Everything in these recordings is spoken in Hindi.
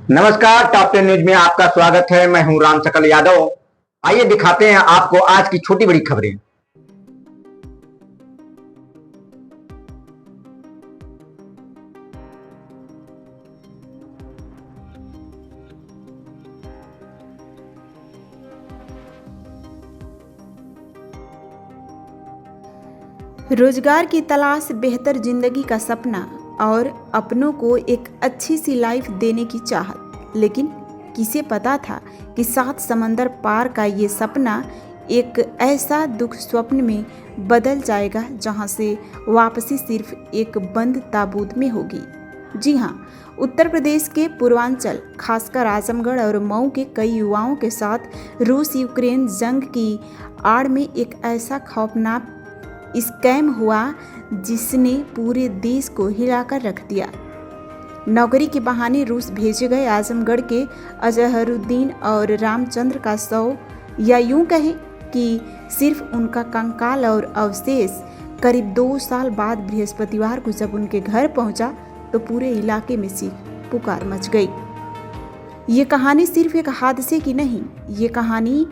नमस्कार, टॉप 10 न्यूज में आपका स्वागत है। मैं हूं राम सकल यादव। आइए दिखाते हैं आपको आज की छोटी बड़ी खबरें। रोजगार की तलाश, बेहतर जिंदगी का सपना और अपनों को एक अच्छी सी लाइफ देने की चाहत। लेकिन किसे पता था कि 7 समंदर पार का ये सपना एक ऐसा दुख स्वप्न में बदल जाएगा जहां से वापसी सिर्फ एक बंद ताबूत में होगी। जी हाँ, उत्तर प्रदेश के पूर्वांचल, खासकर आजमगढ़ और मऊ के कई युवाओं के साथ रूस यूक्रेन जंग की आड़ में एक ऐसा खौफनाक स्कैम हुआ जिसने पूरे देश को हिलाकर रख दिया। नौकरी के बहाने रूस भेजे गए आजमगढ़ के अजहरुद्दीन और रामचंद्र का शव, या यूं कहें कि सिर्फ उनका कंकाल और अवशेष करीब 2 साल बाद बृहस्पतिवार को जब उनके घर पहुंचा तो पूरे इलाके में चीख पुकार मच गई। ये कहानी सिर्फ एक हादसे की नहीं, ये कहानी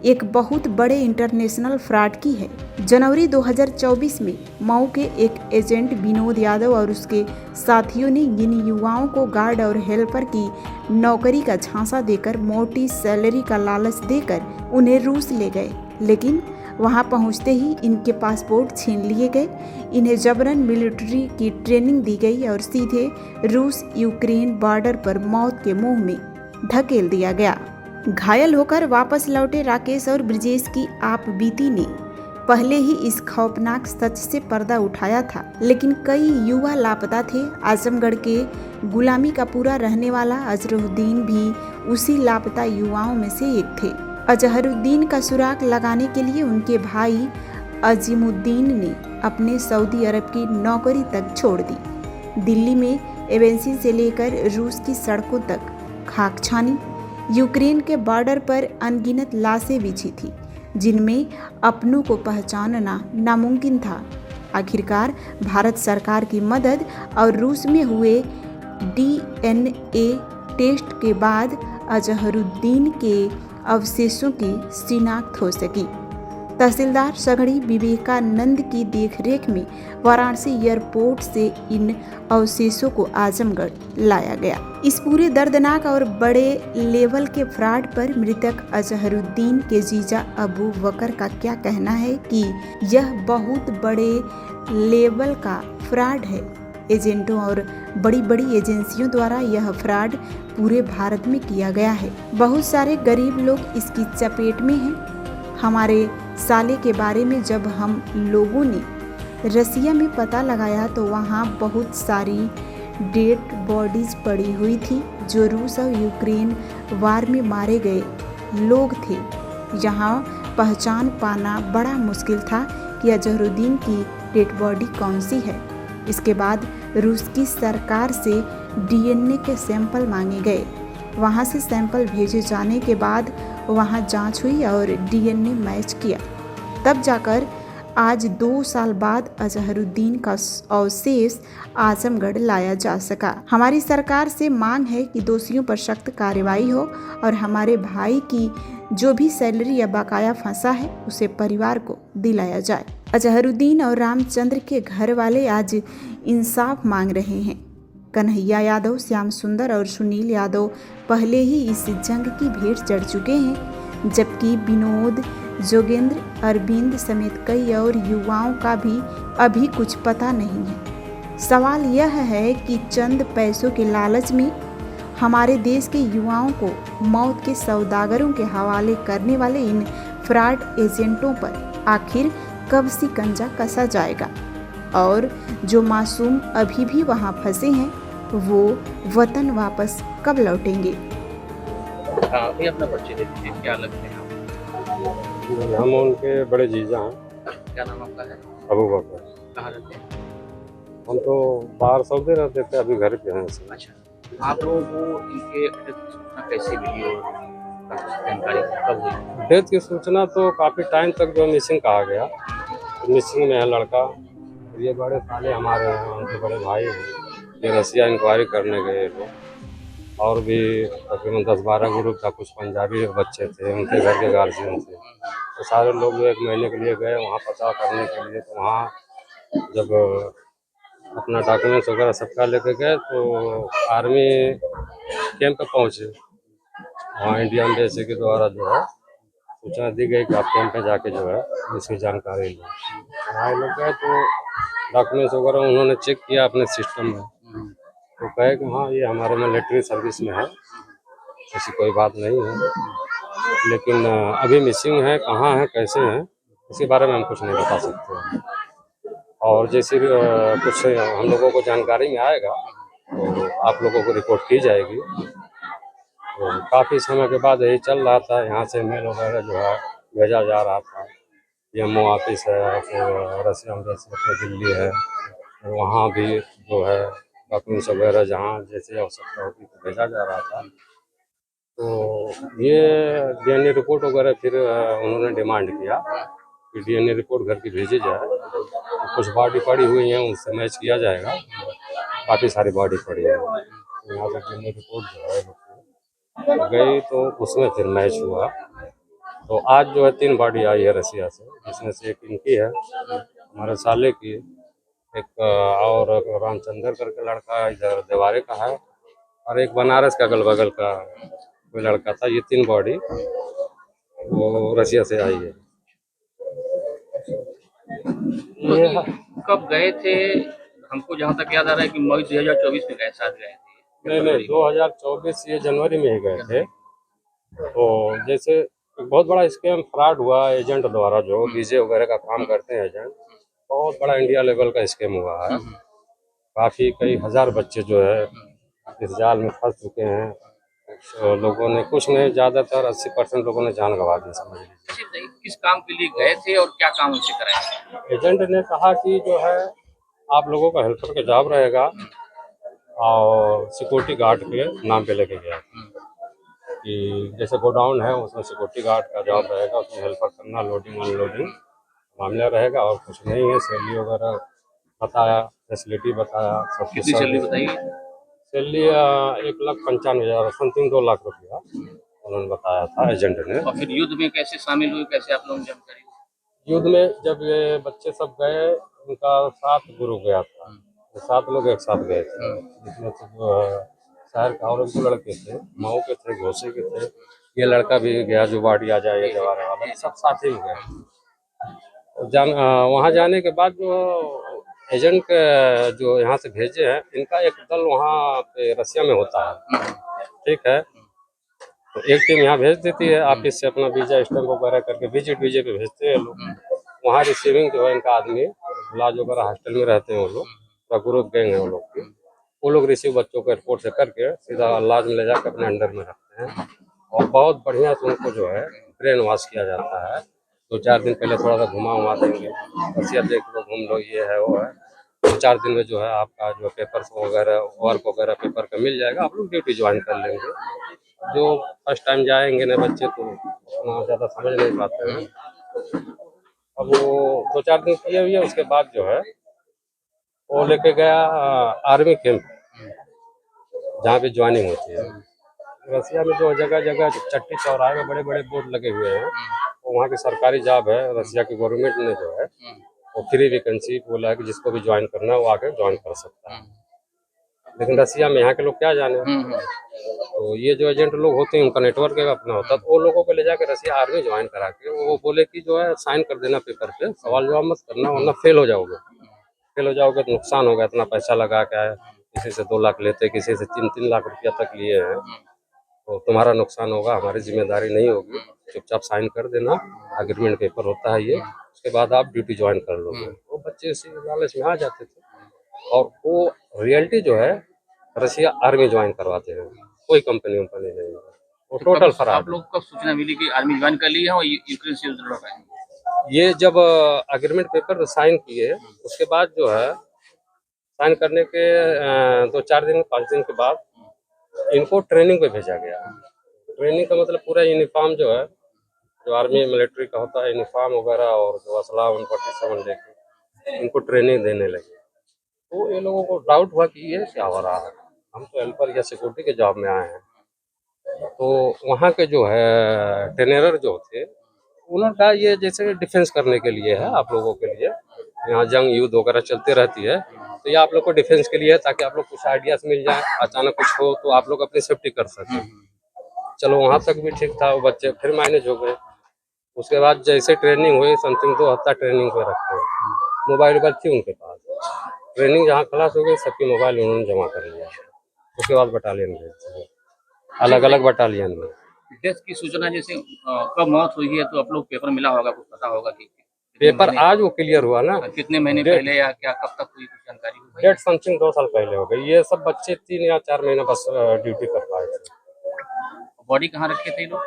एक बहुत बड़े इंटरनेशनल फ्रॉड की है। जनवरी 2024 में मऊ के एक एजेंट विनोद यादव और उसके साथियों ने इन युवाओं को गार्ड और हेल्पर की नौकरी का झांसा देकर मोटी सैलरी का लालच देकर उन्हें रूस ले गए। लेकिन वहां पहुंचते ही इनके पासपोर्ट छीन लिए गए, इन्हें जबरन मिलिट्री की ट्रेनिंग दी गई और सीधे रूस यूक्रेन बॉर्डर पर मौत के मुंह में धकेल दिया गया। घायल होकर वापस लौटे राकेश और ब्रिजेश की आप बीती ने पहले ही इस खौफनाक सच से पर्दा उठाया था, लेकिन कई युवा लापता थे। आजमगढ़ के गुलामी का पूरा रहने वाला अजहरुद्दीन भी उसी लापता युवाओं में से एक थे। अजहरुद्दीन का सुराग लगाने के लिए उनके भाई अजीमुद्दीन ने अपने सऊदी अरब की नौकरी तक छोड़ दी। दिल्ली में एजेंसी से लेकर रूस की सड़कों तक खाक छानी। यूक्रेन के बॉर्डर पर अनगिनत लाशें बिछी थी जिनमें अपनों को पहचानना नामुमकिन था। आखिरकार भारत सरकार की मदद और रूस में हुए DNA टेस्ट के बाद अजहरुद्दीन के अवशेषों की शिनाख्त हो सकी। तहसीलदार सगड़ी विवेकानंद की देखरेख में वाराणसी एयरपोर्ट से इन अवशेषों को आजमगढ़ लाया गया। इस पूरे दर्दनाक और बड़े लेवल के फ्रॉड पर मृतक अजहरुद्दीन के जीजा अबू बकर का क्या कहना है कि यह बहुत बड़े लेवल का फ्रॉड है। एजेंटों और बड़ी बड़ी एजेंसियों द्वारा यह फ्रॉड पूरे भारत में किया गया है। बहुत सारे गरीब लोग इसकी चपेट में हैं। हमारे साले के बारे में जब हम लोगों ने रसिया में पता लगाया तो वहाँ बहुत सारी डेड बॉडीज पड़ी हुई थी जो रूस और यूक्रेन वार में मारे गए लोग थे। यहाँ पहचान पाना बड़ा मुश्किल था कि अजहरुद्दीन की डेड बॉडी कौन सी है। इसके बाद रूस की सरकार से DNA के सैंपल मांगे गए। वहाँ से सैंपल भेजे जाने के बाद वहाँ जांच हुई और DNA मैच किया। तब जाकर आज 2 साल बाद अजहरुद्दीन का अवशेष आजमगढ़ लाया जा सका। हमारी सरकार से मांग है कि दोषियों पर सख्त कार्रवाई हो और हमारे भाई की जो भी सैलरी या बकाया फंसा है उसे परिवार को दिलाया जाए। अजहरुद्दीन और रामचंद्र के घर वाले आज इंसाफ मांग रहे हैं। कन्हैया यादव, श्याम सुंदर और सुनील यादव पहले ही इस जंग की भेंट चढ़ चुके हैं, जबकि विनोद, जोगेंद्र, अरविंद समेत कई और युवाओं का भी अभी कुछ पता नहीं है। सवाल यह है कि चंद पैसों के लालच में हमारे देश के युवाओं को मौत के सौदागरों के हवाले करने वाले इन फ्रॉड एजेंटों पर आखिर कब शिकंजा कसा जाएगा और जो मासूम अभी भी वहाँ फंसे हैं वो वतन वापस कब लौटेंगे। अपना परिचय दे दीजिए, क्या लगते हैं आप? हम उनके बड़े जीजा हैं। क्या नाम आपका है? अबू बकर। कहाँ रहते हैं? हम तो बाहर सऊदी रहते थे, अभी घर पे हैं। अच्छा, आप लोगों को इनके डेथ की सूचना कैसे मिली और जानकारी कब हुई? डेथ की सूचना तो काफ़ी टाइम तक जो मिसिंग कहा गया, तो मिसिंग में है लड़का। ये बड़े साले हमारे हैं, उनके बड़े भाई हैं। ये रसिया इंक्वायरी करने गए लोग, और भी तकरीबन 10-12 ग्रुप था, कुछ पंजाबी बच्चे थे, उनके घर के गार्जियन थे। तो सारे लोग जो 1 महीने के लिए गए वहाँ पता करने के लिए। तो वहाँ जब अपना डॉक्यूमेंट्स वगैरह सबका लेके गए तो आर्मी कैंप पे पहुँचे। वहाँ इंडियन एम्बेसी के द्वारा जो है सूचना दी गई कि आप कैंप पे जाके जो है इसकी जानकारी लो। वहाँ लोग गए तो डॉक्यूमेंट्स वगैरह उन्होंने चेक किया अपने सिस्टम में, तो कहे कि हाँ ये हमारे मिलिट्री सर्विस में है, ऐसी कोई बात नहीं है, लेकिन अभी मिसिंग है, कहाँ है, कैसे हैं, इसके बारे में हम कुछ नहीं बता सकते। और जैसे कुछ हम लोगों को जानकारी में आएगा तो आप लोगों को रिपोर्ट की जाएगी। तो काफ़ी समय के बाद यही चल रहा था, यहाँ से मेल वगैरह जो है भेजा जा रहा था। PMO ऑफिस है, फिर रसिया एम्बेसी अपने दिल्ली है, वहाँ भी जो है डॉक्यूमेंट्स वगैरह जहाँ जैसे आवश्यकता होती तो भेजा जा रहा था। तो ये DNA रिपोर्ट वगैरह फिर उन्होंने डिमांड किया कि DNA रिपोर्ट घर की भेजी जाए। तो कुछ बॉडी पड़ी हुई हैं, उनसे मैच किया जाएगा, काफ़ी सारी बॉडी पड़ी है। तो यहाँ से DNA रिपोर्ट जो है गई तो उसमें फिर मैच हुआ। तो आज जो है 3 बॉडी आई है रसिया से, जिसमें से एक इनकी है, हमारे साले की, एक और रामचंद्र करके लड़का इधर देवारे का है, और एक बनारस का अगल बगल का कोई लड़का था। ये 3 बॉडी वो रसिया से आई है। तो ये कब गए थे? हमको जहाँ तक याद आ रहा है कि मई 2024 में गए, साथ गए थे। नहीं 2024 ये जनवरी में ही गए थे। तो जैसे एक बहुत बड़ा स्कैम फ्रॉड हुआ एजेंट द्वारा, जो वीजे वगैरह का काम करते हैं एजेंट, बहुत बड़ा इंडिया लेवल का स्कैम हुआ है। काफ़ी कई हज़ार बच्चे जो है इस जाल में फंस चुके हैं। तो लोगों ने, कुछ नहीं, ज़्यादातर 80% लोगों ने जान गंवा दी, समझ लीजिए। अच्छा बताइए, किस काम के लिए गए थे और क्या काम उनसे कराए? एजेंट ने कहा कि जो है आप लोगों का हेल्पर का जॉब रहेगा, और सिक्योरिटी गार्ड के नाम पे लेके गया कि जैसे गोडाउन है उसमें सिक्योरिटी गार्ड का जॉब रहेगा, उसमें हेल्पर करना, लोडिंग अनलोडिंग मामला रहेगा, और कुछ नहीं है। सैलरी वगैरह बताया, फैसिलिटी बताया, सब कितनी सैलरी बताइए? सैलरी 1,95,000 समथिंग 2 लाख रुपया उन्होंने बताया था एजेंट ने। और फिर युद्ध में कैसे शामिल हुए, कैसे आप लोगों को जानकारी दी? युद्ध में जब ये बच्चे सब गए, उनका 7 ग्रुप गया था, तो 7 लोग एक साथ गए थे, जिसमें से शहर का और 2 लड़के थे, मऊ के थे, घोसे के थे। ये लड़का भी गया जो बाड़ी आ जाए जवारे वाला, सब साथ ही में गए। वहाँ जाने के बाद जो एजेंट जो यहाँ से भेजे हैं, इनका एक दल वहाँ पे रसिया में होता है, ठीक है। तो एक टीम यहाँ भेज देती है, ऑफिस से अपना वीजा स्टैम्प वगैरह करके विजिट वीजे पे भेजते हैं लोग। वहाँ रिसीविंग जो है इनका आदमी, लॉज वगैरह हॉस्टल में रहते हैं वो लोग, पूरा ग्रुप गैंग है वो लोग की। वो लोग रिसीव बच्चों को एयरपोर्ट से करके सीधा लॉज में ले जाकर अपने अंडर में रखते हैं, और बहुत बढ़िया से उनको जो है ब्रेन वॉश किया जाता है। 2-4 दिन पहले थोड़ा सा घुमा देंगे, रसिया देख लो, घूम लो, ये है वो है। 2-4 दिन में जो है आपका जो पेपर्स वगैरह, वर्क वगैरह पेपर का मिल जाएगा, आप लोग ड्यूटी ज्वाइन कर लेंगे। जो फर्स्ट टाइम जाएंगे ना बच्चे, तो उतना ज़्यादा समझ नहीं पाते हैं। अब वो 2-4 दिन किए हुए, उसके बाद जो है वो लेके गया आर्मी कैंप, जहाँ पे ज्वाइनिंग होती है। रसिया में जो जगह जगह चट्टी चौराहे में बड़े बड़े बोर्ड लगे हुए हैं, तो वहाँ की सरकारी जॉब है। रसिया की गवर्नमेंट ने जो है वो फ्री वैकेंसी बोला है कि जिसको भी ज्वाइन करना है वो आके ज्वाइन कर सकता है। लेकिन रसिया में यहाँ के लोग क्या जाने, तो ये जो एजेंट लोग होते हैं उनका नेटवर्क अपना होता है, तो वो लोगों को ले जाकर रसिया आर्मी ज्वाइन करा के वो बोले कि जो है साइन कर देना पेपर पे, सवाल जवाब मत करना वरना फेल हो जाओगे। फेल हो जाओगे तो नुकसान होगा, इतना पैसा लगा के आए, किसी से 2 लाख लेते, किसी से 3-3 लाख रुपया तक लिए हैं, तो तुम्हारा नुकसान होगा, हमारी जिम्मेदारी नहीं होगी, चुपचाप साइन कर देना, एग्रीमेंट पेपर होता है ये, उसके बाद आप ड्यूटी ज्वाइन कर लोगे। वो बच्चे इसी लालच में आ जाते थे, और वो रियलिटी जो है रसिया आर्मी ज्वाइन करवाते हैं, कोई कंपनी नहीं है, वो टोटल फराड। आप लोग कब सूचना मिली कि आर्मी ज्वाइन कर ली है और यूक्रेन से युद्ध लड़ रहे हैं? ये जब एग्रीमेंट पेपर साइन किए, उसके बाद जो है साइन करने के 2-4 दिन 5 दिन के बाद इनको ट्रेनिंग पे भेजा गया। ट्रेनिंग का मतलब पूरा यूनिफॉर्म जो है, जो आर्मी मिलिट्री का होता है यूनिफॉर्म वगैरह, और जो असला 147 लेके इनको ट्रेनिंग देने लगे। तो ये लोगों को डाउट हुआ कि ये क्या हो रहा है, हम तो हेल्पर या सिक्योरिटी के जॉब में आए हैं। तो वहाँ के जो है ट्रेनर जो थे, उन्होंने कहा ये जैसे डिफेंस करने के लिए है आप लोगों के लिए, यहाँ जंग युद्ध वगैरह चलती रहती है, तो ये आप लोग को डिफेंस के लिए है, ताकि आप लोग कुछ आइडियाज मिल जाए, अचानक कुछ हो तो आप लोग अपनी सेफ्टी कर सकें। चलो वहाँ तक भी ठीक था, वो बच्चे फिर मैनेज हो गए। उसके बाद जैसे ट्रेनिंग हुई, समथिंग 2 हफ्ता ट्रेनिंग पे रखे, मोबाइल वोबाइल थी उनके पास। ट्रेनिंग जहाँ क्लास हो गई, सबकी मोबाइल उन्होंने जमा कर लिया। उसके बाद बटालियन भेज दिए, अलग अलग बटालियन में। डेथ की सूचना जैसे कब मौत हुई है तो आप लोग पेपर मिला होगा, कुछ पता होगा कि पेपर आज वो क्लियर हुआ ना, कितने महीने पहले या क्या कब तक हुई, कुछ जानकारी हुई? डेट समथिंग 2 साल पहले हो गई। ये सब बच्चे 3 या 4 महीना बस ड्यूटी कर पाए थे। बॉडी कहाँ रखे थे ये लोग?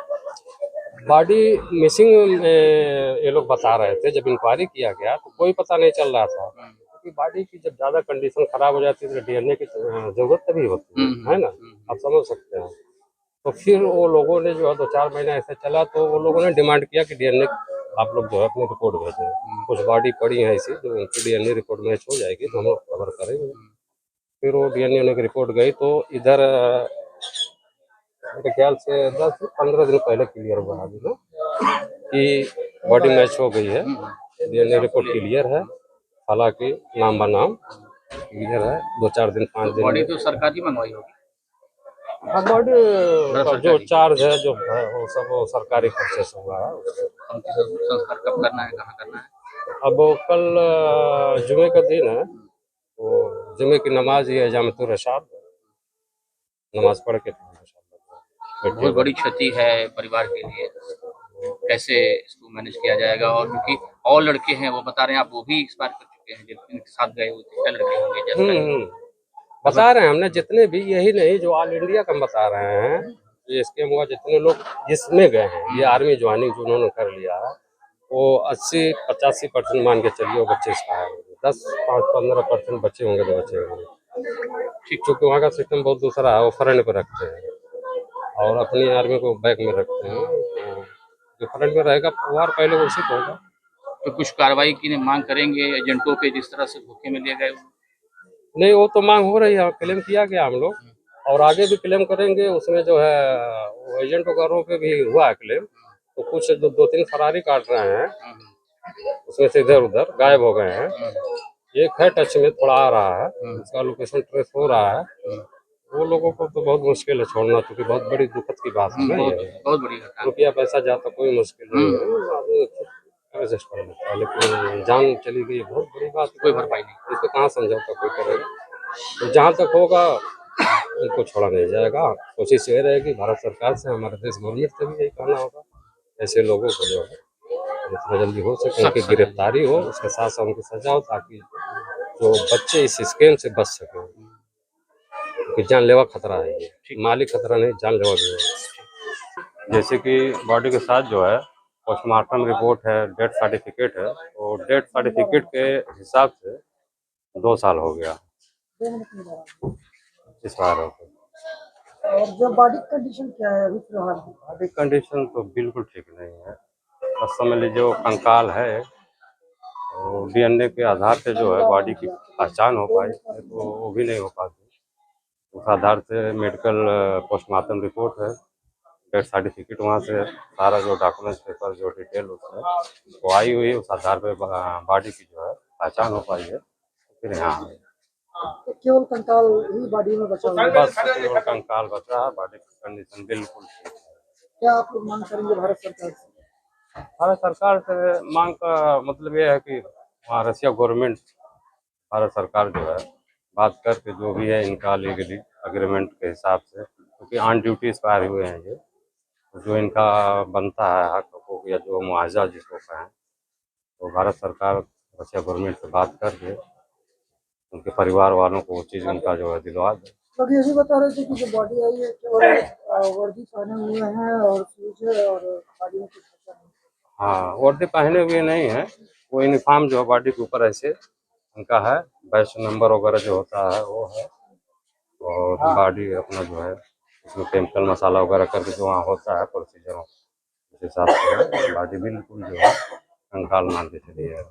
बॉडी मिसिंग ये लोग बता रहे थे। जब इंक्वायरी किया गया तो कोई पता नहीं चल रहा था, क्योंकि बॉडी की जब ज्यादा कंडीशन खराब हो जाती है तो डीएनए की जरूरत तभी होती है ना, आप समझ सकते हैं। तो फिर वो लोगों ने जो है 2-4 महीना ऐसे चला, तो वो लोगों ने डिमांड किया कि डीएनए आप लोग जो है अपनी रिपोर्ट भेजें। कुछ बॉडी पड़ी है ऐसी, जो उनकी डीएनए रिपोर्ट मैच हो जाएगी तो हम लोग कवर करेंगे। फिर वो डीएनए की रिपोर्ट गई तो इधर मेरे ख्याल से 10 से 15 दिन पहले क्लियर हुआ अभी ना कि बॉडी मैच हो गई है, डीएनए रिपोर्ट क्लियर है। हालांकि नाम बनाम क्लियर है, 2-4 दिन 5 दिन बॉडी में। तो सरकारी मंगवाई होगी। हाँ, बॉडी का जो चार्ज है जो है वो सब वो सरकारी खर्चे से हुआ है। संस्कार कब करना है, कहाँ करना है? अब वो कल जुमे का दिन है, तो जुमे की नमाज ही है, जामतुर रशाद नमाज पढ़ के बहुत बड़ी क्षति है परिवार के लिए, कैसे इसको मैनेज किया जाएगा? और क्योंकि और लड़के हैं, वो बता रहे हैं आप वो भी एक्सपायर कर चुके हैं, जिनके साथ गए वो 3 लड़के होंगे जैसे। बता रहे हैं हमने, जितने भी, यही नहीं जो ऑल इंडिया का हम बता रहे हैं, ये स्कीम हुआ जितने लोग जिसमें गए हैं, ये आर्मी ज्वाइनिंग जो उन्होंने कर लिया है, वो 80-85% मान के चलिए वो बच्चे एक्सपायर होंगे। 10-15% बच्चे होंगे जो बच्चे होंगे। ठीक, चूँकि वहाँ का सिस्टम बहुत दूसरा है, वो फ्रंट पे रखते हैं और अपनी आर्मी को बैक में रखते हैं। तो जो फ्रंट में रहेगा वार पहले उसी को होगा। तो कुछ कार्रवाई की मांग करेंगे एजेंटों पे, जिस तरह से धोखे में लिए गए? नहीं, वो तो मांग हो रही है, क्लेम किया गया हम लोग और आगे भी क्लेम करेंगे। उसमें जो है वो एजेंट वगैरह पे भी हुआ है क्लेम, तो कुछ 2-3 फरारी काट रहे हैं, उसमें से इधर उधर गायब हो गए हैं। एक है टच में, थोड़ा आ रहा है, उसका लोकेशन ट्रेस हो रहा है। वो लोगों को तो बहुत मुश्किल है छोड़ना, क्योंकि बहुत बड़ी दुखद की बात है ना, ये बहुत बड़ी घटना। रुपया पैसा जाता कोई मुश्किल नहीं है, आदमी एडजस्ट कर लेता है, लेकिन जान चली गई बहुत बड़ी बात, कोई भरपाई नहीं। इसको कहाँ समझौता कोई करेगा। तो जहाँ तक होगा उनको छोड़ा नहीं जाएगा। कोशिश ये रहेगी भारत सरकार से, हमारे देश गवर्नमेंट से भी यही कहना होगा, ऐसे लोगों को जो है जितना जल्दी हो सके उनकी गिरफ्तारी हो, उसके साथ साथ उनकी सजा हो, ताकि जो बच्चे इस स्कैम से बच सके। कि जानलेवा खतरा है ये, माली खतरा नहीं, जानलेवा भी है। जैसे कि बॉडी के साथ जो है पोस्टमार्टम रिपोर्ट है, डेथ सर्टिफिकेट है, और डेथ सर्टिफिकेट के हिसाब से 2 साल हो गया इस बार। और जो बॉडी कंडीशन क्या है अभी फिलहाल? बॉडी कंडीशन तो बिल्कुल ठीक नहीं है। बस समझ लीजिए वो कंकाल है, और डीएनए के आधार से जो है बॉडी की पहचान हो पाई, तो वो भी नहीं हो पाती। उस आधार से मेडिकल पोस्टमार्टम रिपोर्ट है, डेथ सर्टिफिकेट, वहाँ से सारा जो डॉक्यूमेंट्स पेपर जो डिटेल उसमें वो आई हुई है, उस आधार पे बॉडी की जो है पहचान हो पाई है, फिर यहाँ आए। तो केवल कंकाल ही बॉडी में बचा हुआ है? बस केवल कंकाल बचा है, बॉडी की कंडीशन बिल्कुल ठीक है। क्या आप लोग मांग करेंगे भारत सरकार से? भारत सरकार से मांग का मतलब ये है कि वहाँ रशिया गवर्नमेंट, भारत सरकार जो है बात करके जो भी है इनका लीगली एग्रीमेंट के हिसाब से, क्योंकि ऑन ड्यूटी एक्सपायर हुए हैं ये, जो इनका बनता है हक हकूक या जो मुआवजा जिसको कहें, तो भारत सरकार रशिया गवर्नमेंट से बात करके उनके परिवार वालों को वो चीज़ उनका जो है दिलवा दे। लोग ये भी बता रहे थे कि जो बॉडी आई है केवल वर्दी पहने हुए हैं और शूज है और बॉडी में कुछ बचा नहीं। हाँ, वर्दी पहने हुए नहीं है, वो यूनिफॉर्म जो है बॉडी के ऊपर ऐसे उनका है, बैच नंबर वगैरह जो होता है वो है, और बॉडी अपना जो है उसमें केमिकल मसाला वगैरह करके जो वहाँ होता है प्रोसीजर, उस हिसाब से बॉडी बिल्कुल जो है कंकाल मान के चलिए।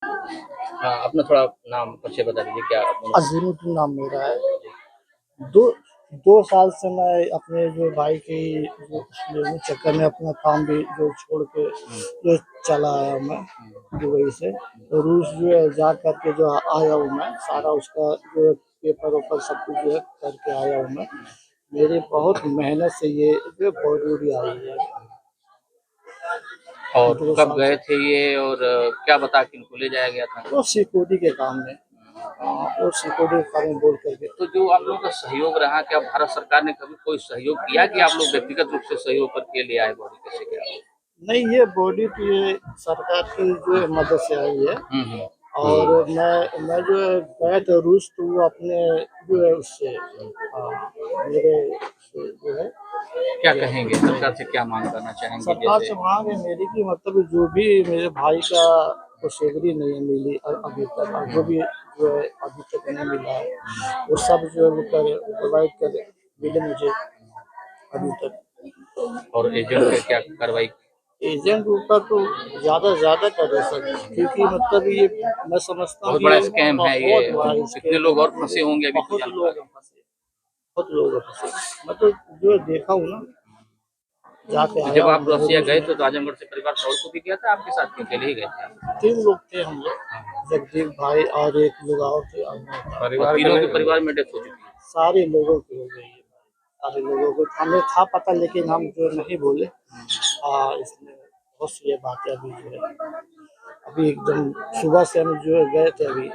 हाँ, अपना थोड़ा नाम परिचय बता दीजिए क्या? अजीमुद्दीन नाम मेरा है। दो साल से मैं अपने जो भाई के जो चक्कर में अपना काम भी जो छोड़ के जो चला आया मैं दुबई से, तो रूस जो है जा करके जो आया हूँ मैं, सारा उसका जो पेपर वेपर सब कुछ जो है करके आया हूँ मैं। मेरी बहुत मेहनत से ये जो बॉडी आई है। और 2 कब साल गए थे ये, और क्या बता के इनको ले जाया गया था? वो सिक्योरिटी के काम में, वो सिक्योरिटी के काम में बोल करके। तो जो आप लोगों का सहयोग रहा, क्या भारत सरकार ने कभी कोई सहयोग किया कि आप लोग व्यक्तिगत रूप से सहयोग करके ले आए बॉडी, कैसे क्या? नहीं, ये बॉडी तो ये सरकार की जो मदद से आई है। और मैं जो है गया था रूस, तो वो अपने जो है उससे मेरे जो है। क्या कहेंगे सरकार से, क्या मांग करना चाहेंगे? सरकार से मांग है मेरी कि मतलब जो भी मेरे भाई का को सैलरी नहीं मिली अभी तक, और जो भी जो है अभी तक नहीं मिला है, वो सब जो है वो प्रोवाइड करे मिले मुझे अभी तक। और एजेंट पे क्या कार्रवाई? एजेंट ऊपर तो ज्यादा कर सकते, क्योंकि मतलब ये मैं समझता हूँ बहुत बड़ा स्कैम है ये। बहुत कितने लोग और फंसे होंगे अभी? बहुत लोग फंसे, मतलब जो देखा हूँ ना जाके आया जब आप हूँ। रसिया गए थे तो आजमगढ़ से परिवार से और को भी गया था आपके साथ, कि अकेले ही गए थे? 3 लोग थे हम लोग, जगदीप भाई और एक लोग और थे। और तीनों के परिवार में डेथ हो चुकी है। सारे लोगों की हो गई है, सारे लोगों को हमें था पता, लेकिन हम जो नहीं बोले। इसलिए बहुत सी ये बातें अभी जो है, अभी एकदम सुबह से हम जो है गए थे, अभी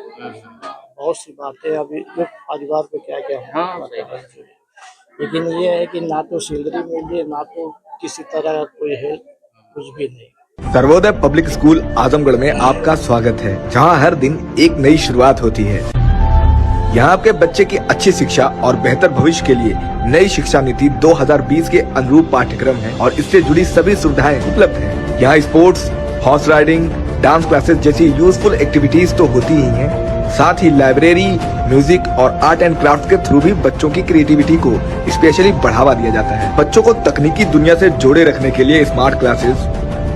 बहुत सी बातें अभी जो परिवार पे क्या हाँ, सही बात है। लेकिन ये है कि ना तो सैलरी मिली, ना तो किसी तरह का कोई हेल्प, कुछ भी नहीं। सर्वोदय पब्लिक स्कूल आजमगढ़ में आपका स्वागत है, जहां हर दिन एक नई शुरुआत होती है। यहाँ आपके बच्चे की अच्छी शिक्षा और बेहतर भविष्य के लिए नई शिक्षा नीति 2020 के अनुरूप पाठ्यक्रम है और इससे जुड़ी सभी सुविधाएं उपलब्ध हैं। यहाँ sports, horse riding, dance classes जैसी यूजफुल एक्टिविटीज तो होती ही हैं, साथ ही लाइब्रेरी, म्यूजिक और आर्ट एंड क्राफ्ट के थ्रू भी बच्चों की क्रिएटिविटी को स्पेशली बढ़ावा दिया जाता है। बच्चों को तकनीकी दुनिया से जोड़े रखने के लिए स्मार्ट क्लासेस,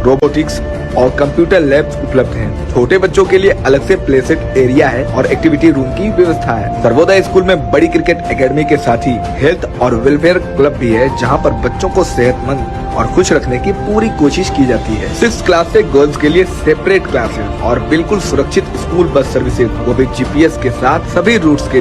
रोबोटिक्स और कंप्यूटर लैब्स उपलब्ध हैं। छोटे बच्चों के लिए अलग से प्ले सेट एरिया है और एक्टिविटी रूम की व्यवस्था है। सर्वोदय स्कूल में बड़ी क्रिकेट एकेडमी के साथ ही हेल्थ और वेलफेयर क्लब भी है, जहां पर बच्चों को सेहतमंद और खुश रखने की पूरी कोशिश की जाती है। 6th क्लास से गर्ल्स के लिए सेपरेट क्लासेस और बिल्कुल सुरक्षित स्कूल बस सर्विसेज, वो भी GPS के साथ सभी रूट्स के